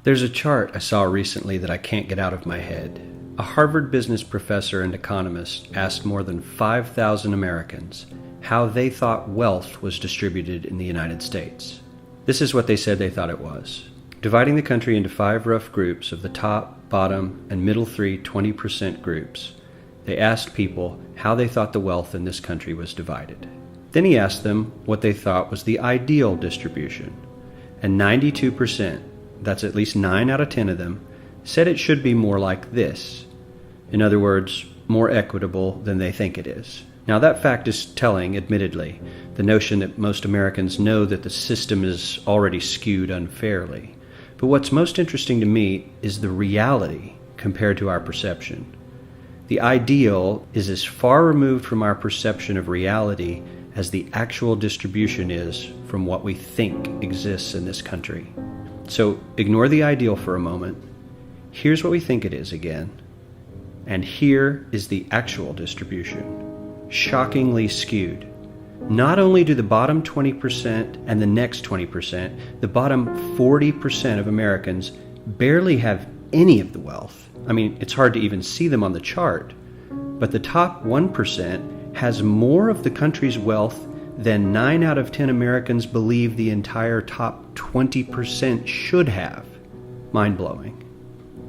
There's a chart I saw recently that I can't get out of my head. A Harvard business professor and economist asked more than 5,000 Americans how they thought wealth was distributed in the United States. This is what they said they thought it was. Dividing the country into 5 rough groups of the top, bottom, and middle 3 20% groups, they asked people how they thought the wealth in this country was divided. Then he asked them what they thought was the ideal distribution, and 92%, that's at least 9 out of 10 of them, said it should be more like this. In other words, more equitable than they think it is. Now that fact is telling, admittedly, the notion that most Americans know that the system is already skewed unfairly. But what's most interesting to me is the reality compared to our perception. The ideal is as far removed from our perception of reality as the actual distribution is from what we think exists in this country. So ignore the ideal for a moment. Here's what we think it is again. And here is the actual distribution. Shockingly skewed. Not only do the bottom 20% and the next 20%, the bottom 40% of Americans barely have any of the wealth. I mean, it's hard to even see them on the chart. But the top 1% has more of the country's wealth than 9 out of 10 Americans believe the entire top 20% should have. Mind-blowing.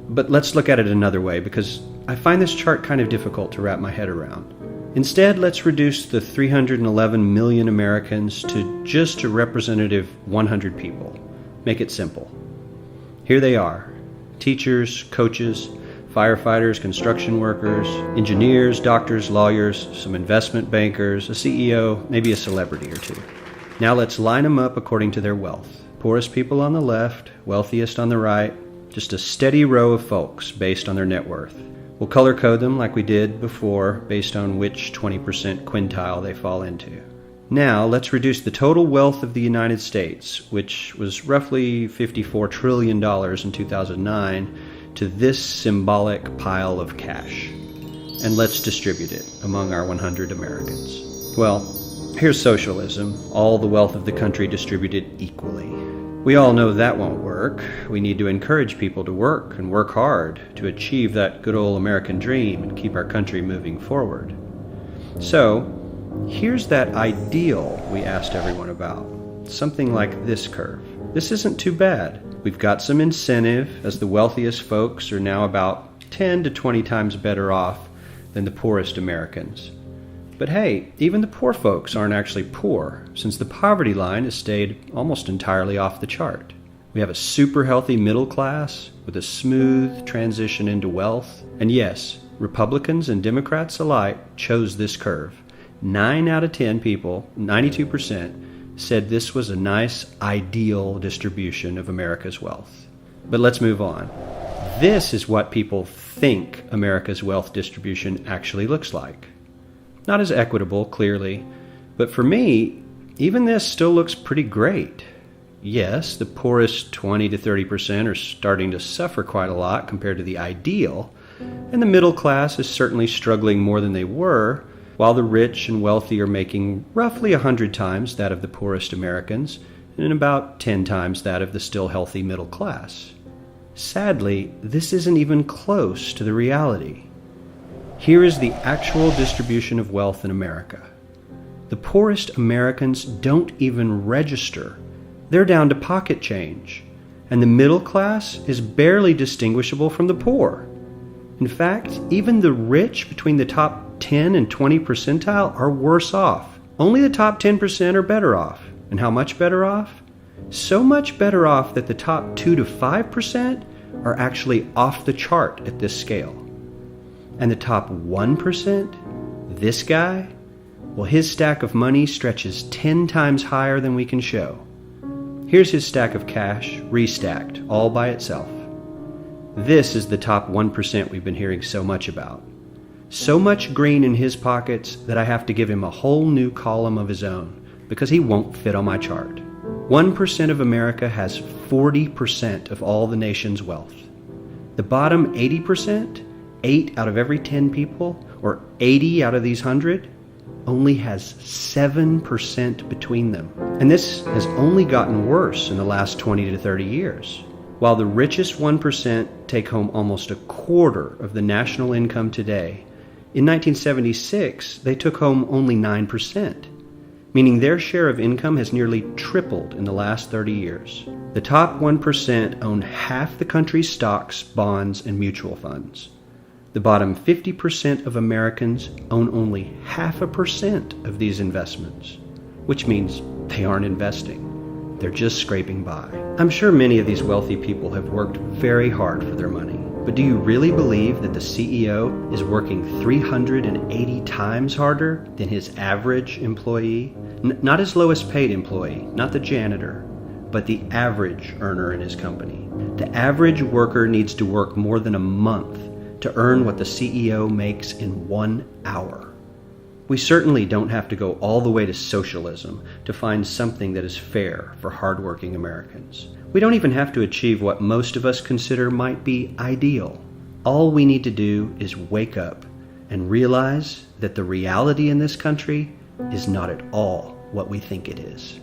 But let's look at it another way, because I find this chart kind of difficult to wrap my head around. Instead, let's reduce the 311 million Americans to just a representative 100 people. Make it simple. Here they are: teachers, coaches, firefighters, construction workers, engineers, doctors, lawyers, some investment bankers, a CEO, maybe a celebrity or two. Now let's line them up according to their wealth. Poorest people on the left, wealthiest on the right, just a steady row of folks based on their net worth. We'll color code them like we did before based on which 20% quintile they fall into. Now let's reduce the total wealth of the United States, which was roughly $54 trillion in 2009, to this symbolic pile of cash. And let's distribute it among our 100 Americans. Well, here's socialism, all the wealth of the country distributed equally. We all know that won't work. We need to encourage people to work and work hard to achieve that good old American dream and keep our country moving forward. So, here's that ideal we asked everyone about. Something like this curve. This isn't too bad. We've got some incentive, as the wealthiest folks are now about 10 to 20 times better off than the poorest Americans. But hey, even the poor folks aren't actually poor, since the poverty line has stayed almost entirely off the chart. We have a super healthy middle class with a smooth transition into wealth. And yes, Republicans and Democrats alike chose this curve. 9 out of 10 people, 92%, said this was a nice, ideal distribution of America's wealth. But let's move on. This is what people think America's wealth distribution actually looks like. Not as equitable, clearly, but for me, even this still looks pretty great. Yes, the poorest 20 to 30% are starting to suffer quite a lot compared to the ideal, and the middle class is certainly struggling more than they were, while the rich and wealthy are making roughly 100 times that of the poorest Americans, and about 10 times that of the still healthy middle class. Sadly, this isn't even close to the reality. Here is the actual distribution of wealth in America. The poorest Americans don't even register. They're down to pocket change, and the middle class is barely distinguishable from the poor. In fact, even the rich between the top 10 and 20 percentile are worse off. Only the top 10% are better off. And how much better off? So much better off that the top 2 to 5% are actually off the chart at this scale. And the top 1%, this guy, well, his stack of money stretches 10 times higher than we can show. Here's his stack of cash, restacked, all by itself. This is the top 1% we've been hearing so much about. So much green in his pockets that I have to give him a whole new column of his own, because he won't fit on my chart. 1% of America has 40% of all the nation's wealth. The bottom 80%, 8 out of every 10 people, or 80 out of these 100, only has 7% between them. And this has only gotten worse in the last 20 to 30 years. While the richest 1% take home almost a quarter of the national income today, in 1976 they took home only 9%, meaning their share of income has nearly tripled in the last 30 years. The top 1% own half the country's stocks, bonds, and mutual funds. The bottom 50% of Americans own only 0.5% of these investments, which means they aren't investing. They're just scraping by. I'm sure many of these wealthy people have worked very hard for their money, but do you really believe that the CEO is working 380 times harder than his average employee? Not his lowest paid employee, not the janitor, but the average earner in his company. The average worker needs to work more than a month to earn what the CEO makes in 1 hour. We certainly don't have to go all the way to socialism to find something that is fair for hardworking Americans. We don't even have to achieve what most of us consider might be ideal. All we need to do is wake up and realize that the reality in this country is not at all what we think it is.